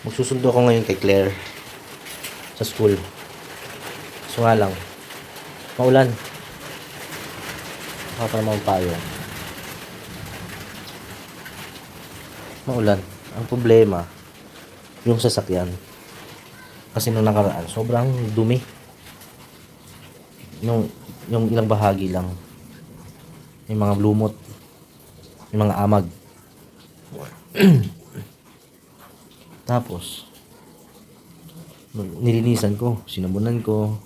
Magsusundo ako ngayon kay Claire sa school. So nga lang, maulan. Baka naman payo. Maulan. Ang problema, yung sasakyan. Kasi nung nakaraan, sobrang dumi. Yung ilang bahagi lang. May mga lumot. May mga amag. Tapos, nilinisan ko, sinabunan ko.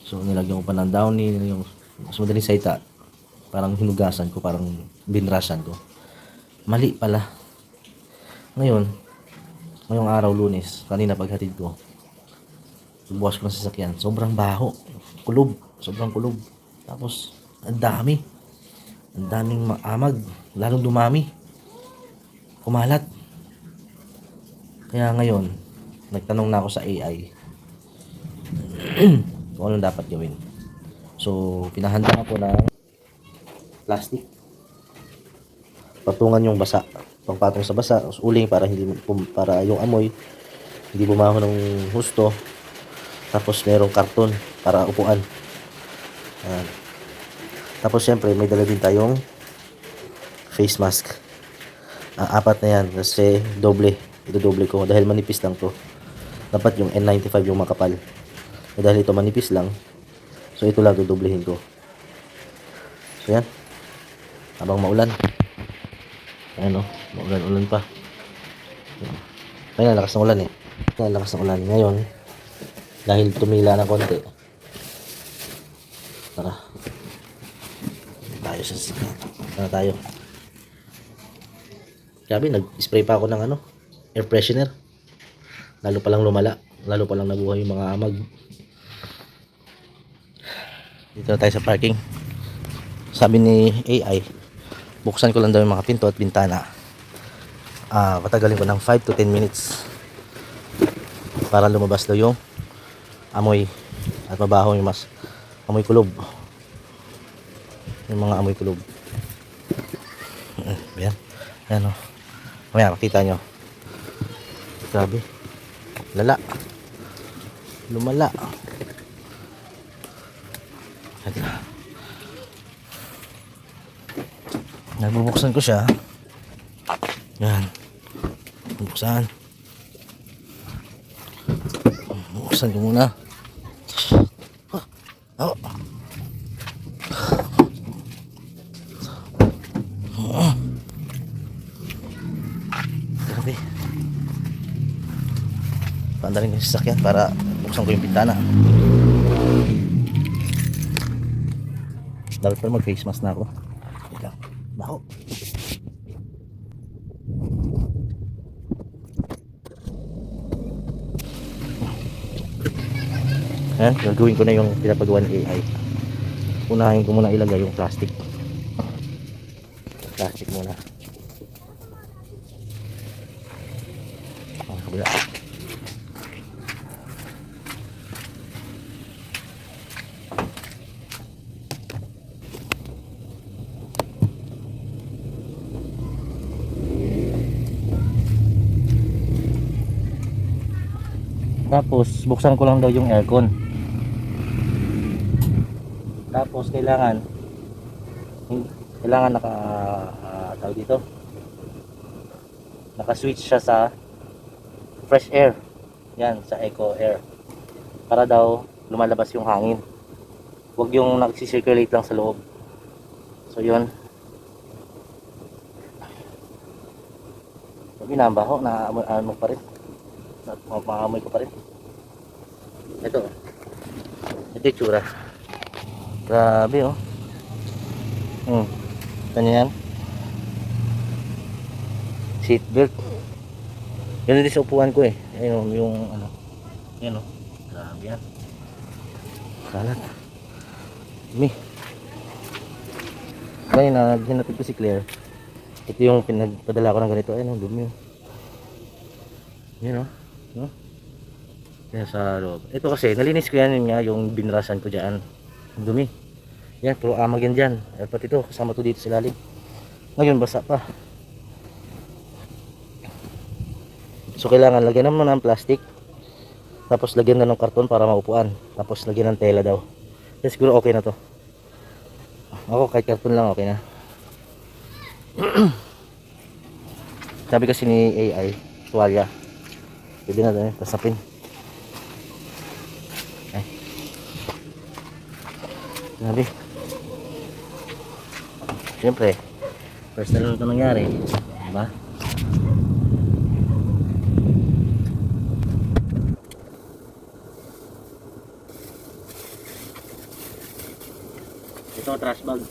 So, nilagyan ko pa ng downy, yung mas madaling salita, parang hinugasan ko, parang binrasan ko. Mali pala. Ngayong araw, Lunes, kanina paghatid ko, buwas ko ng sasakyan, sobrang baho. Kulob, sobrang kulob. Tapos, ang daming maamag, lalong dumami. Kumalat. Kaya ngayon, nagtanong na ako sa AI kung anong dapat gawin. So, pinahanda ako ng plastic. Patungan yung basa. Pangpatong sa basa, uling para para yung amoy hindi bumaho ng husto. Tapos merong karton para upuan. Ayan. Tapos syempre may dala din tayong face mask. Apat na yan kasi doble. Ito-doble ko dahil manipis lang to. Dapat yung N95 yung makapal. Dahil ito manipis lang, so ito lang dodoblehin ko. So yan. Habang maulan. Ayan o, maulan-ulan pa. Ayun, lakas ng ulan eh. Ayun, lakas ng ulan. Ngayon, dahil tumila na konti, tara. Tayo sa sikat. Tara tayo. Grabe, nag-spray pa ako ng air freshener. Lalo palang lumala. Lalo palang nabuhay yung mga amag. Dito na tayo sa parking. Sabi ni AI, buksan ko lang daw yung mga pinto at bintana. Patagalin ko ng 5 to 10 minutes para lumabas daw yung amoy at mabaho yung amoy kulob. Yung mga amoy kulob. Ayan. Ayan o. Mamaya makita nyo. Grabe. Lala. Lumala. Nagbubuksan ko siya. Yan. Bubuksan. Bubuksan ko muna. Oh. Grabe. Pandarin ko yung sasakyan para buksan ko yung pintana. Dapat pa mag face mask na ako. Baho. Ayan, gagawin ko na yung pinapagawa ng AI. Unahin ko muna ilagay yung plastic. Plastic muna. Ang kabila. Tapos buksan ko lang daw yung aircon. Tapos kailangan tawag dito, naka-switch siya sa fresh air. Yan, sa eco air. Para daw lumalabas yung hangin. Huwag yung nagsi-circulate lang sa loob. So yun. Binabaho na ano pa rin. Maamoy ko pa rin. Ito yung tsura. Grabe oh. Kanya yan. Seat belt. Yan din sa upuan ko eh. Ayun yung yan oh. Grabe yan. Kalat. Ngayon na hinatid ko si Claire. Ito yung pinagpadala ko ng ganito. Ayun oh, dumi oh. Yan oh. No? Yan sa loob. Ito kasi, nalinis ko yan yung binrasan ko dyan. Ang dumi. Yan, puro amag yan dyan. Pati ito, kasama to dito sa lalim. Ngayon, basa pa. So kailangan lagyan naman ng plastic, tapos lagyan na ng karton para maupuan, tapos lagyan ng tela daw. Then siguro okay na to. Ako kahit karton lang okay na. Sabi kasi ni AI, tuwalya. Pwede na tayo, pasapin. Ay. Sabi. Siyempre, first na lang ito nangyari. Diba? Ito, trash bag.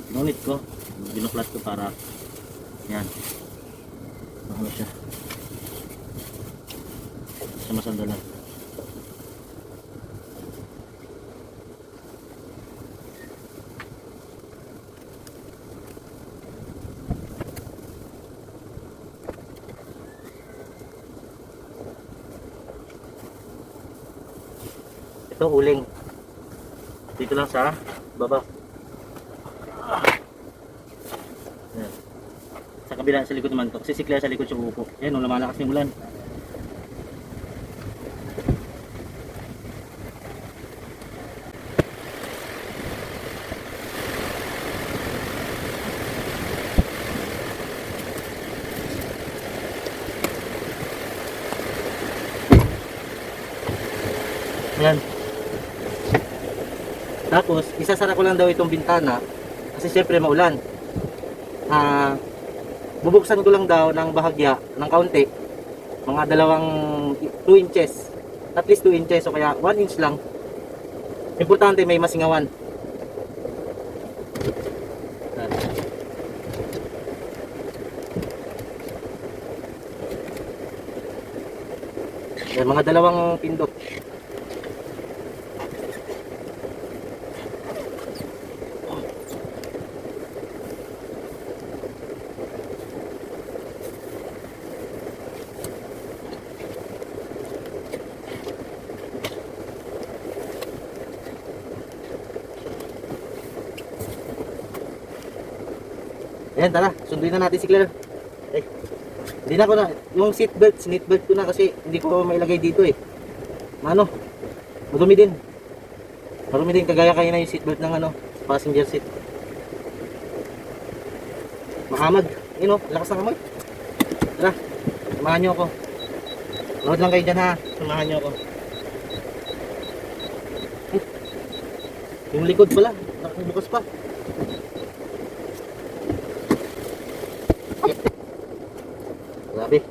Ngunit ko, binuklat ko para yan, ano siya, masandalan. Ito uling dito lang sa baba. Yan. Sa kabila, sa likod naman to, kasi si Claire sa likod siya uupo. Ayan, nung lumalakas yung ulan. Ayan. Tapos, isasara ko lang daw itong bintana kasi syempre maulan. Bubuksan ko lang daw ng bahagya ng kaunti, mga 2 inches, at least 2 inches, o kaya 1 inch lang. Importante may masingawan. Yan, mga 2 pindot. Ayan, tara, sunduin na natin si Claire. Eh, hindi na ko na, yung seatbelt ko na kasi hindi ko mailagay dito eh. Ano, madumi din. Marumi din, kagaya kayo na yung seatbelt ng ano, passenger seat. Mahamad, yun o, lakas ng amoy. Tara, samahan nyo ako. Load lang kayo dyan ha, samahan nyo ako. Yung likod pala, nakabukas pa. Grabe.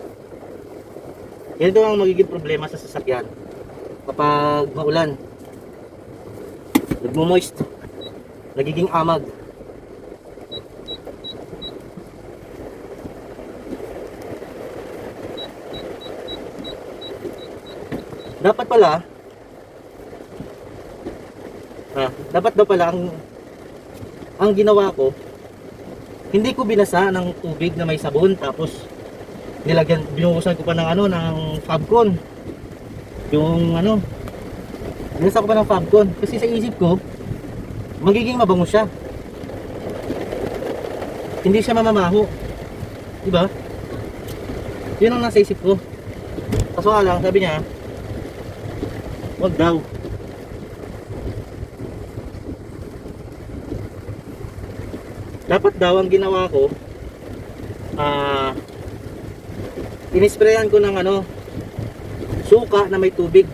Ganito ang magiging problema sa sasakyan kapag maulan. Nagmo-moist, nagiging amag. Dapat pala dapat daw pala ang ginawa ko, hindi ko binasa ng tubig na may sabon, tapos binuhusan ko pa ng ng Fabcon. Yung binasa ko pa ng Fabcon kasi sa isip ko magiging mabango siya. Hindi siya mamamaho. Diba? Yun ang nasa isip ko. Kaso nga lang, sabi niya, wag daw. Dapat daw ang ginawa ko, inisprayan ko ng suka na may tubig.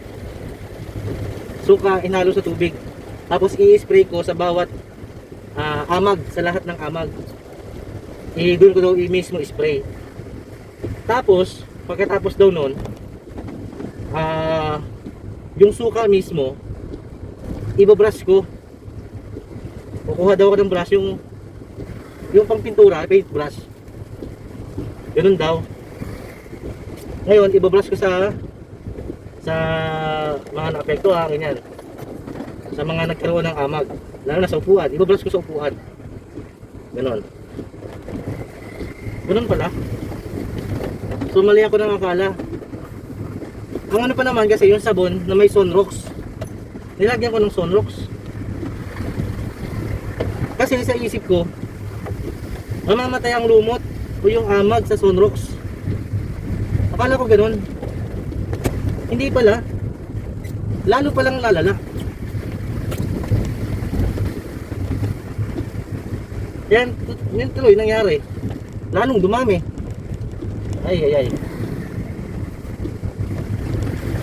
Suka inalo sa tubig. Tapos i-spray ko sa bawat amag, sa lahat ng amag. Doon ko daw mismo spray. Tapos, pagkatapos daw nun, yung suka mismo, ibabrush ko. Kukuha daw ako ng brush, yung pangpintura, paint brush. Ganun daw. Ngayon, ibabrush ko sa mga naapektuhan, ganyan. sa mga nagkaroon ng amag, lalo na sa upuan. Ibabrush ko sa upuan. Ganon. Ganon pala. So mali ako ng akala. Ang ano pa naman kasi yung sabon na may Sunrox, nilagyan ko ng Sunrox. Kasi sa isip ko, mamamatay ang lumot o yung amag sa Sunrox. Akala ko ganon. Hindi pala. Lalo palang lalala. Yan tuloy nangyari. Lalong dumami. Ay.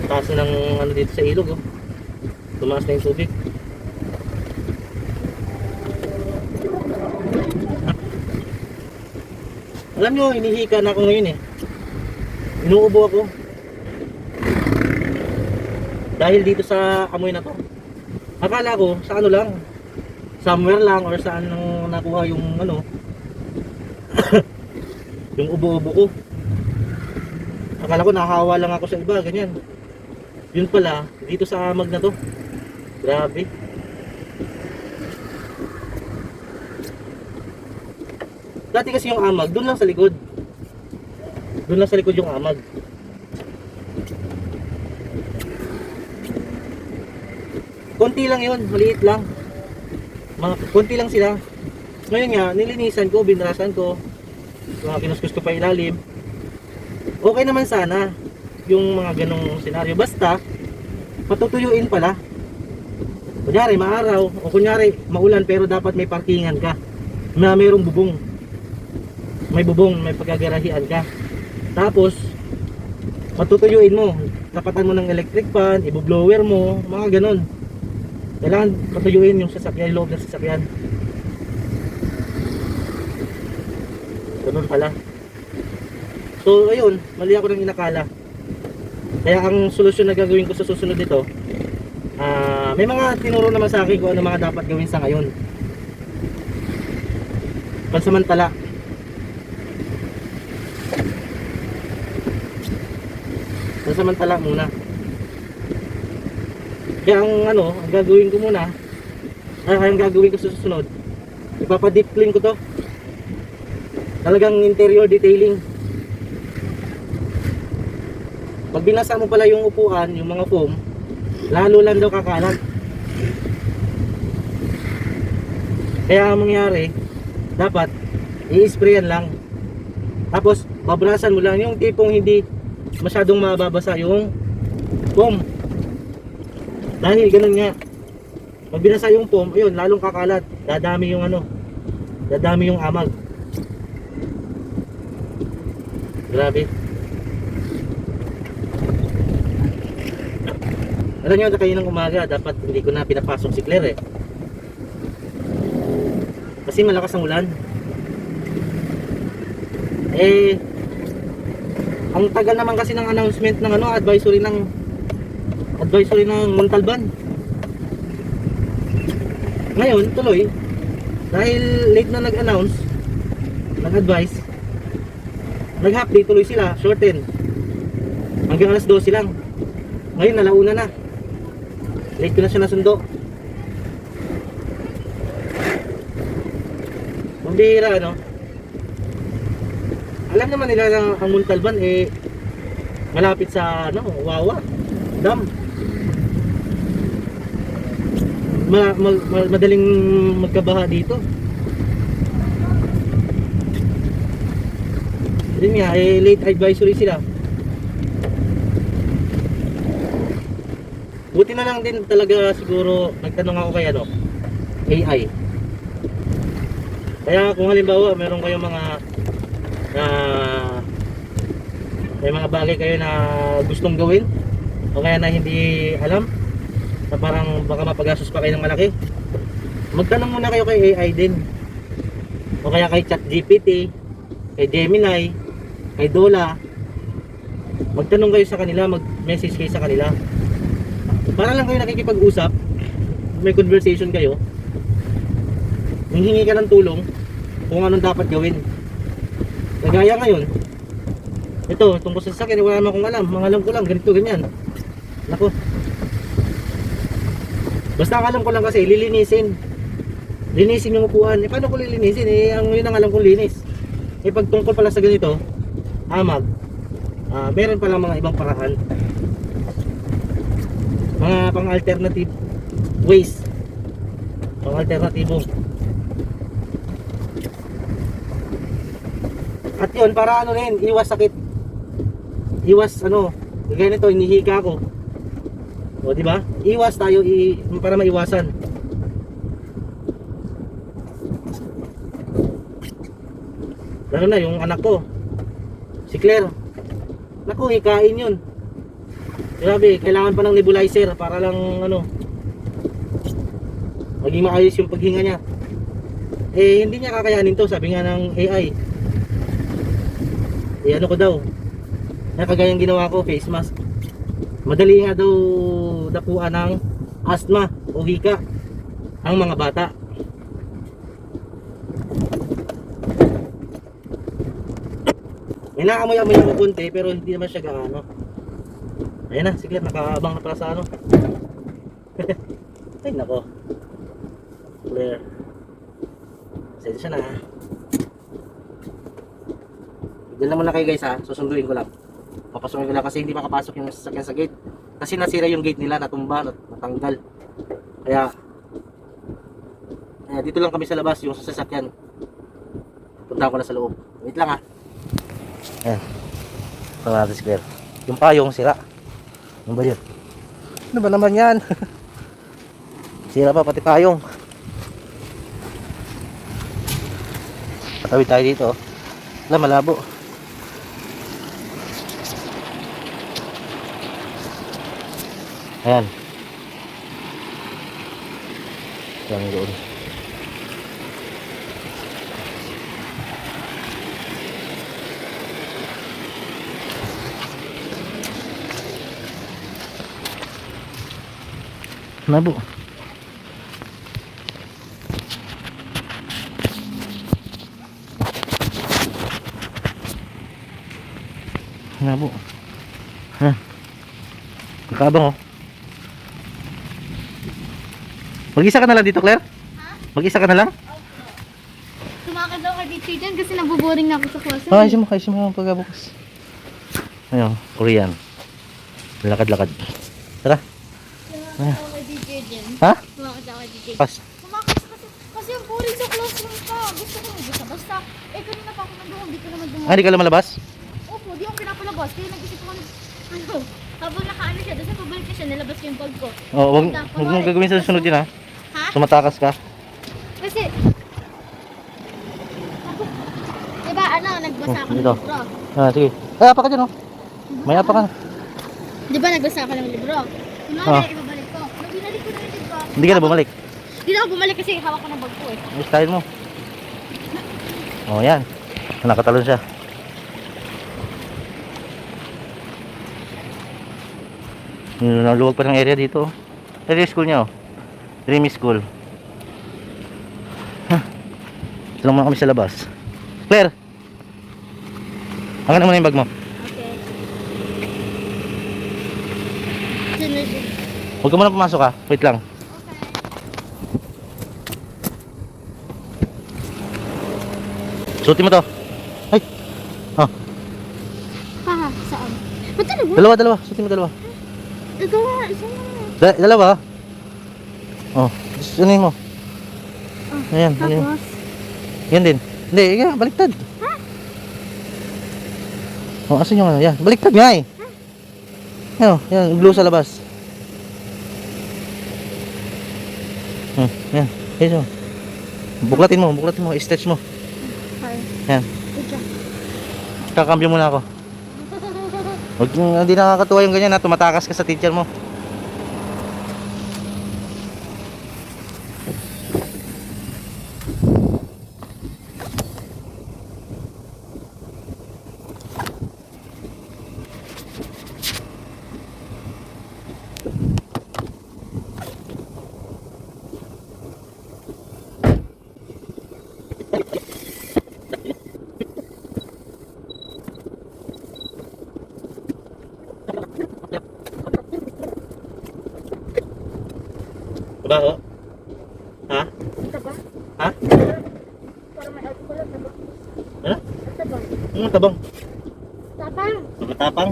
Taas na ng ano dito sa ilog, oh. Tumaas na yung tubig. Alam nyo, hinihika na ako ngayon eh. Inuubo ako. Dahil dito sa amoy na to. Akala ko sa ano lang, somewhere lang or saan nang nakuha yung ano yung ubo-ubo ko. Akala ko nakahawa lang ako sa iba, ganyan. Yun pala, dito sa amag na to. Grabe. Dati kasi yung amag, dun lang sa likod. Dun lang sa likod yung amag. Konti lang yun, maliit lang. Konti lang sila. Ngayon nga, nilinisan ko, binrasan ko. Kinuskus ko pa ilalim. Okay naman sana yung mga ganong senaryo. Basta, patutuyuin pala. Kunyari, maaraw. O kunyari, maulan pero dapat may parkingan ka. Na mayroong bubong. May bubong, may pagkagarahian ka. Tapos, patutuyuin mo. Tapatan mo ng electric fan, ibublower mo, mga ganon. Kailangan patuyuin yung sasakyan, yung loob ng sasakyan. Ganun pala. So, ayun, mali ako ng inakala. Kaya ang solusyon na gagawin ko sa susunod dito, may mga tinuro naman sa akin kung ano mga dapat gawin sa ngayon. Pansamantala. Pansamantala muna. Kaya ang gagawin ko muna, ang gagawin ko sa susunod, ipapa-deep clean ko to. Talagang interior detailing. Pag binasa mo pala yung upuan, yung mga foam, lalo lang daw kakalat. Kaya ang mangyari, dapat i-sprayan lang. Tapos babrasan mo lang yung tipong hindi masyadong mababasa yung foam. Dahil ganun nga, pag binasa yung foam, ayun, lalong kakalat. Dadami yung dadami yung amag. Grabe. Alam nyo, kayo ng umaga, dapat hindi ko na pinapasok si Claire eh. Kasi malakas ang ulan. Ang tagal naman kasi ng announcement ng advisory ng Montalban. Ngayon, tuloy, dahil late na nag-announce, nag-advise, nag-half day tuloy sila, shorten. Hanggang alas 12 lang. Ngayon, nalauna na. Late ko na siya nasundo. Mambihira, ano? Alam naman nila na ang Montalban malapit sa Wawa Dam. Madaling magkabaha dito. Yun nga, late advisory sila. Buti na lang din talaga siguro nagtanong ako kay AI. Kaya kung halimbawa meron kayong may mga bagay kayo na gustong gawin o kaya na hindi alam, na parang baka mapagastos pa kayo ng malaki, magtanong muna kayo kay AI din, o kaya kay ChatGPT, kay Gemini, kay Dola. Magtanong kayo sa kanila, mag-message kayo sa kanila, para lang kayo nakikipag-usap, may conversation kayo, hinghingi ka ng tulong kung anong dapat gawin. Kagaya ngayon, ito, tungkol sa sasakyan, wala naman akong alam. Mga alam ko lang, ganito, ganyan. Nako. Basta ang alam ko lang kasi, lilinisin. Linisin yung upuan. Eh, paano ko lilinisin? Eh, yun ang alam kong linis. Eh, pag tungkol pala sa ganito, amag, meron palang mga ibang paraan. Mga pang-alternative ways. Pang-alternatibo. At yun, para ano rin, iwas sakit. Iwas ano, gaya nito, inihiga ko. O, di ba? Iwas tayo para maiwasan. Lalo na yung anak ko, si Claire. Naku, hikain yun. Grabe, kailangan pa ng nebulizer para lang ano, maging maayos yung paghinga niya. Eh, hindi niya kakayanin to, sabi nga ng AI. Eh, ano ko daw, kagayang ginawa ko, face mask. Madali nga daw dapuan ng asthma o hika ang mga bata. May naamoy-amoy ako konti pero hindi naman siya gaano. Ayan na, sige, nakaabang na pala sa ano. Ay nako, Claire, sensya na. Diyan naman na kayo guys ha, susunduin ko lang. Papasukin ko lang kasi hindi makapasok yung sasakyan sa gate. Kasi nasira yung gate nila, natumba, natanggal. Kaya dito lang kami sa labas yung sasakyan. Punta ko na sa loob. Wait lang ha. Ayan. Ito natin si Claire. Yung payong sira. Ano ba yun? Ano ba naman yan? Sira pa pati payong. Patawid tayo dito. Wala, malabo. Ayan. Yan doon. Nabo. Nabo. Ha. Nakabang oh. Mag-isa ka na lang dito, Claire? Ha? Mag-isa ka na lang? Tumakad daw kay teacher dyan kasi nabuboring na ako sa klase. Ayusin mo ang pagkabukas. Ayun, Korean. Lakad-lakad. Tara. Tumakad daw kay teacher dyan. Ha? Tumakad daw kay teacher. Pas. Tumakad kasi yung boring sa classroom pa. Gusto ko basta. Eh, kanina pa ako nandoon. Hindi ko naman dumawa. Hindi ka lang malabas? Opo, di ako pinapalabas. Kaya nag-isip ko habang nakaano siya, doon sa pabalik na siya, nilabas ko yung bag ko. Oo, huwag mong gagawin sa susunod din ha. Ha? Sumatakas ka. Kasi, diba nagbasa ako ng Dito. libro. Sige. Ay, apa ka dyan oh. May apa ka na. Diba nagbasa ako ng libro? Kunwari, ibabalik ko. Nung binalik ko na yung libro. Hindi ka na bumalik. Hindi na ako bumalik kasi hawak ko ng bag ko eh. Yung style mo. Oh, yan. Nakatalon siya. Naluwag pa ng area dito. Area school niya oh. Dreamy School. Ito lang muna kami sa labas. Claire! Hanggang naman yung bag mo. Okay. Sunod. Huwag ka muna pumasok ha. Wait lang. Suotin mo to. Ay! Oh. Ha, saan? Ba't talaga? Dalawa. Suotin mo dalawa. Ikaw nga, isa nga. Dalawa? Oh. Suotin mo. Ayan. Tapos? Yan din. Hindi, yan. Baliktad. Ha? Oh, asan yung ano? Yan. Baliktad nga eh. Yan, yan. Blue sa labas. Yan. Yan. Buklatin mo. I-stretch mo. Okay. Yan. Good job. Kakambyo muna ako. Huwag hindi nakakatuwa yung ganyan ha. Tumatakas ka sa teacher mo. Mabaho? Ha? Taba? Ha? Parang may alcohol at taba. Ano? Taba. Tabang. Tapang. Matapang.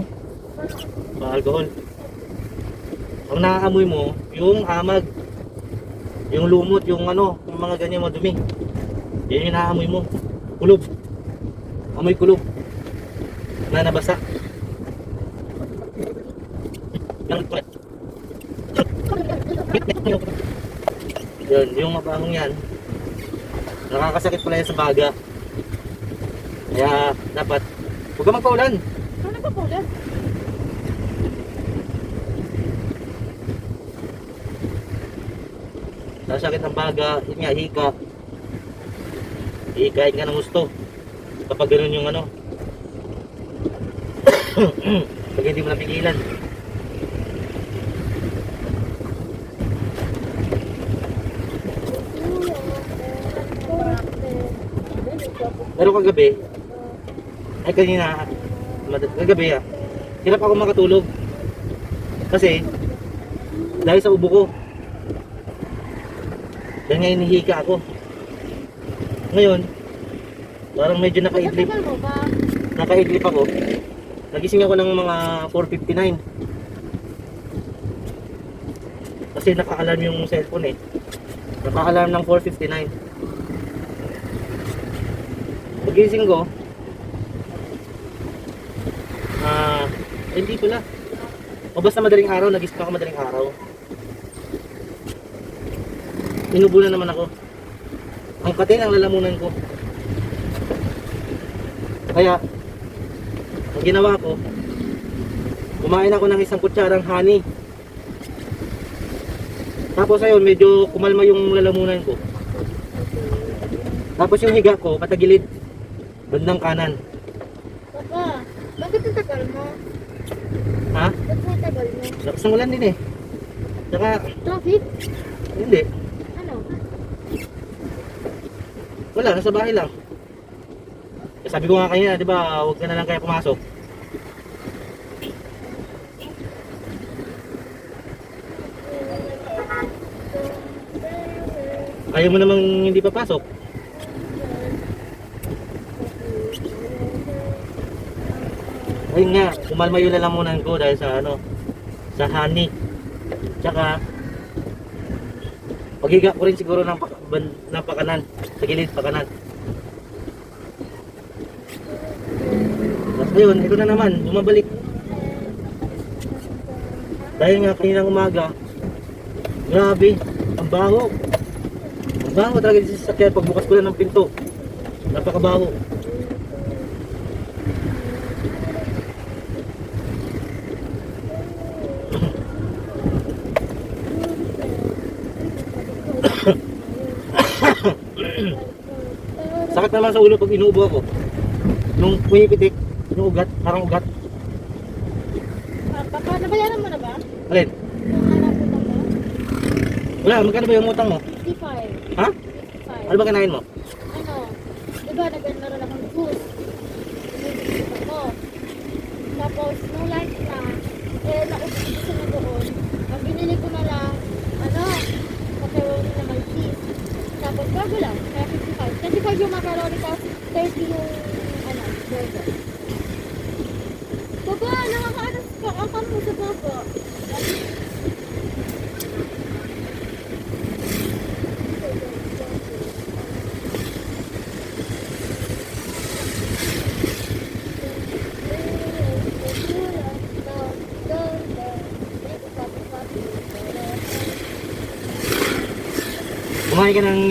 Alcohol. Ang naaamoy mo, yung amag. Yung lumot, yung ano, yung mga ganyan madumi. Yan yung naaamoy mo. Kulob. Amoy kulob. Na nabasa. Yun, yung mabahong yan. Nakakasakit pala yan sa baga. Kaya dapat huwag ka magpaulan. Ano ba po ulit? Nasakit ang baga, yun nga, hika. Hikain ka ng gusto. Kapag ganun yung ano. Pag hindi mo napigilan. Pero kagabi, ay kanina, kagabi hirap ako makatulog. Kasi, dahil sa ubo ko. Dahil nga hinihika ako. Ngayon, parang medyo nakaidlip. Tagal mo ba? Nakaidlip ako. Nagising ako ng mga 4:59. Kasi naka-alarm yung cellphone eh. Naka-alarm ng 4:59. Pagising ko, hindi pala. O basta madaling araw, nagising ako madaling araw. Inubo na naman ako. Ang katin ang lalamunan ko. Kaya, ang ginawa ko, kumain ako ng isang kutsarang honey. Tapos ayun, medyo kumalma yung lalamunan ko. Tapos yung higa ko, patagilid. Bandang kanan. Papa, bakit ang tagal mo? Ha? Bakit ang tagal mo? Lakas ng ulan din eh. Saka, Traffic? hindi. Ano? Wala, nasa bahay lang. Eh, sabi ko nga kanina, di ba, huwag ka na lang kaya pumasok. Ayaw mo namang hindi papasok. Ayun nga, kumalma yung lalamunan ko dahil sa ano, sa honey. Tsaka, paghiga ko rin siguro ng pakanan, sa gilid pakanan. Tapos ayun, ito na naman, bumabalik. Dahil nga kaninang umaga, grabe, ang baho. Ang baho talaga dito sa sasakyan pagbukas ko lang ng pinto. Napakabaho. Sakit naman sa ulo pag inuubo ako. Nung pumipitik, yung ugat, parang ugat. Papa, nabayaran mo na ba? Alin? Yung hanap utang mo? Wala, magkano ba yung utang mo? 55. Ha? 55. Ano ba kinain mo? Ano? Diba nagmeron akong juice? Pinibigyan ako. Tapos, nung lunch na, naubos ko na doon. Ang binili ko na lang, macaroni na may cheese. Tapos, bago lang, kaya 55. 25 yung macaroni, tapos 30 yung, burger. Baba, nakakaanas ka. Akam mo sa baba. Kumain ka ng,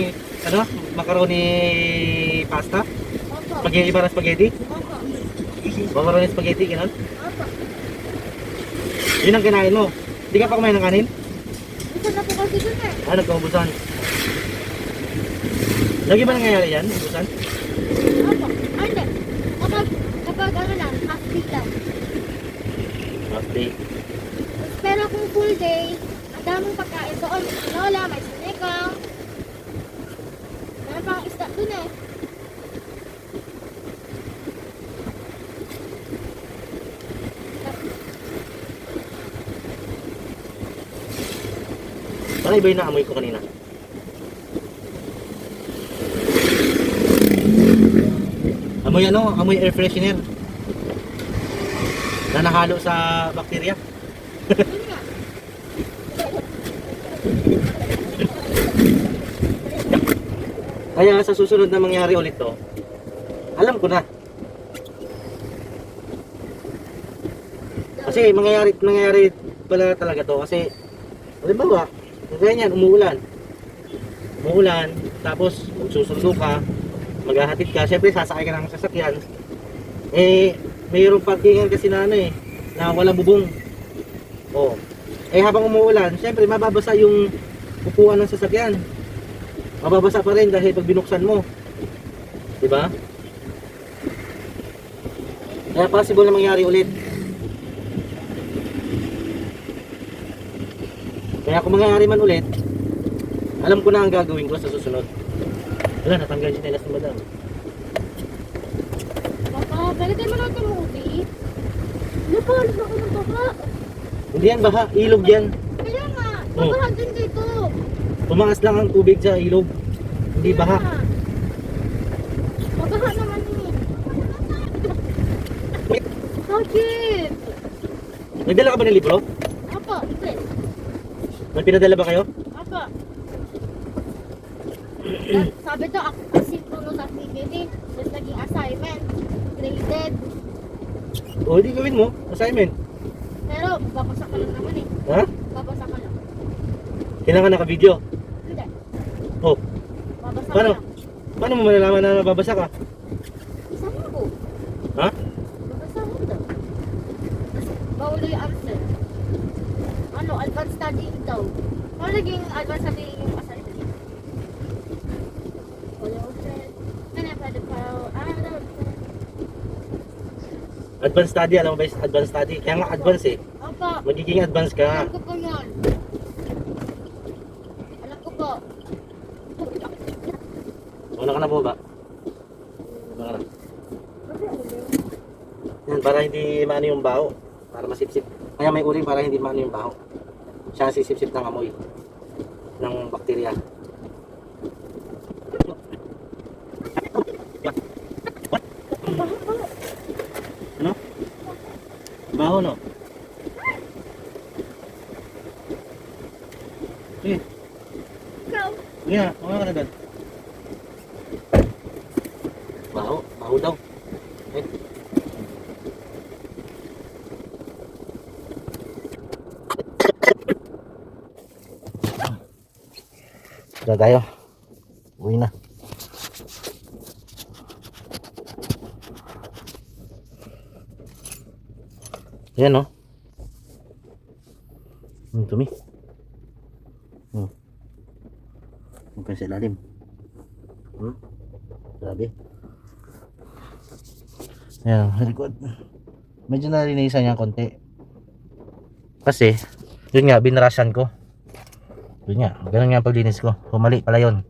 macaroni pasta? Opo. Spaghetti para spaghetti? Opo. Macaroni spaghetti, ganun? Opo. Yun ang kinain mo. Hindi ka pa kumain ng kanin? Gusto na po kasi dun eh. Nagkaubusan. Lagi ba nangyayari yan? Ubusan? Opo. Ay, hindi. Kapag lang, half day lang. Okay. Pero kung full day, ang daming pagkain doon. May tinola, may sinigang. Meron pang isda dun eh. Parang kakaiba yung naamoy ko kanina? Amoy ano? Amoy air freshener. Na nahalo sa bakterya. Yun nga. Kaya sa susunod na mangyari ulit to, alam ko na. Kasi mangyayari pala talaga to kasi halimbawa, ganyan, umuulan, tapos susundo ka, maghahatid ka, syempre sasakay ka ng sasakyan, mayroong parkingan kasi na na walang bubong. Oh. Habang umuulan, syempre mababasa yung upuan ng sasakyan. Mababasa pa rin dahil pag binuksan mo. 'Di ba? Kaya possible na mangyari ulit. Kaya kung mangyari man ulit, alam ko na ang gagawin ko sa susunod. Wala, natanggal yung telas ng madam. Papa, pwede mo natin movie? Napalas ako ng baba. Hindi yan baha, ilog yan. Kaya nga, babahan din dito. Tumaas lang ang tubig sa ilog. Hindi Kaya baha. nga. Babaha naman eh. Bakit? Nagdala ka ba ng libro? Apa, hindi. May pinadala ba kayo? Apa. Sabi to, asin ko no sa PPT. Tapos naging assignment. Graded. O, hindi gawin mo. Assignment. Pero, babasa ka lang naman eh. Ha? Babasa ka lang. Kailangan naka-video. Hindi. Oh, Babasa Paano? ka lang. paano mo malalaman na mababasa ka? Isama ko. Ha? Babasa mo daw. Tapos, bawal yung answer. Ano, advanced studying daw. Ano naging advanced studying yung assignment? Wala ko siya. Ano, pwede pa. Advanced study, alam mo ba yung advanced study? Kaya nga advance eh. Apa. Magiging advance ka. Alam ko po yun. Alam ko po. Una ka na po ba? Una ka na. Yan, para hindi maano yung baho. Para masipsip. Kaya may uling para hindi maano yung baho. Siya ang sisipsip ng amoy. Ng bakterya. Ano? Baho no? Sige. Ikaw. Sige na, mga ka na doon. Baho, baho daw. Eh. Tara tayo. Uwi na. Yan no. Dumi. Ang pa sa ilalim. Grabe. Ayan, sa likod. Medyo nalinisan niya konti. Kasi, yun nga, binrashan ko. Yun nga, ganun nga ang paglinis ko. Mali pala yun.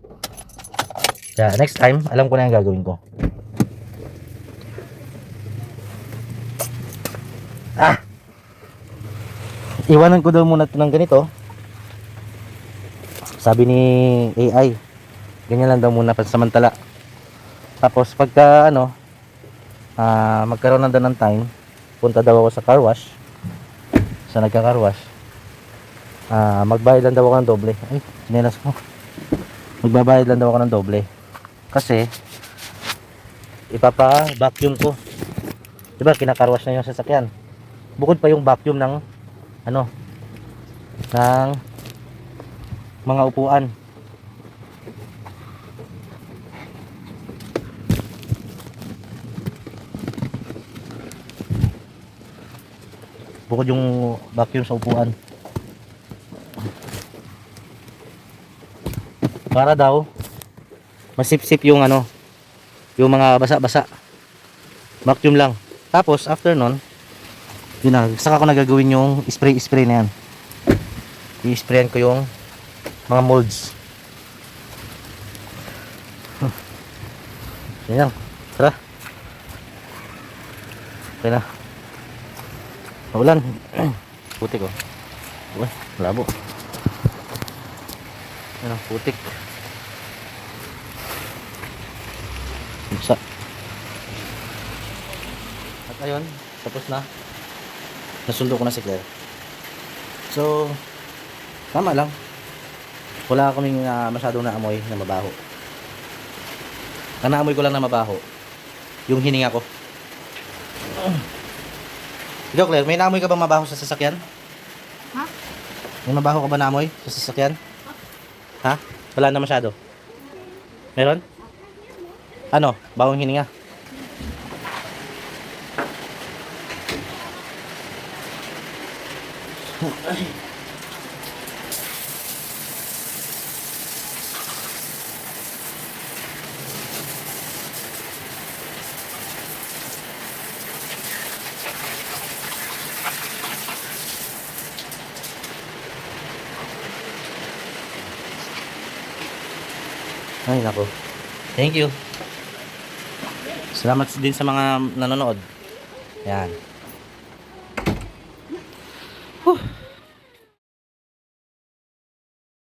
Kaya next time, alam ko na yung gagawin ko. Iwanan ko daw muna ito ng ganito. Sabi ni AI, ganyan lang daw muna pansamantala. Tapos pagka magkaroon na daw ng time, punta daw ako sa car wash. Sa nagka-car wash. Magbayad lang daw ako ng doble. Ay, sinelas ko. Magbabayad lang daw ako ng doble. Kasi ipapa-vacuum ko. 'Di ba, kina-car wash na yung sasakyan. Bukod pa yung vacuum ng ng mga upuan. Bukod yung vacuum sa upuan. Para daw masipsip yung yung mga basa-basa. Vacuum lang. Tapos after nun, yun na, saka ko nagagawin yung spray na yan. I-sprayan ko yung mga molds. Yan lang. Tara. Okay na. Maulan. Puti ko. Uy, labo. Ano, putik. Buksa. At ayun, tapos na. Nasundo ko na si Claire. So, tama lang. Wala kaming masyadong naamoy na mabaho. Ang naamoy ko lang na mabaho, yung hininga ko. Ikaw, Claire, may naamoy ka bang mabaho sa sasakyan? Ha? May mabaho ka ba naamoy sa sasakyan? Ha? Wala na masyado. Meron? Ano? Bawang hininga? Ay, nako. Thank you. Salamat din sa mga nanonood. Yan. Huh.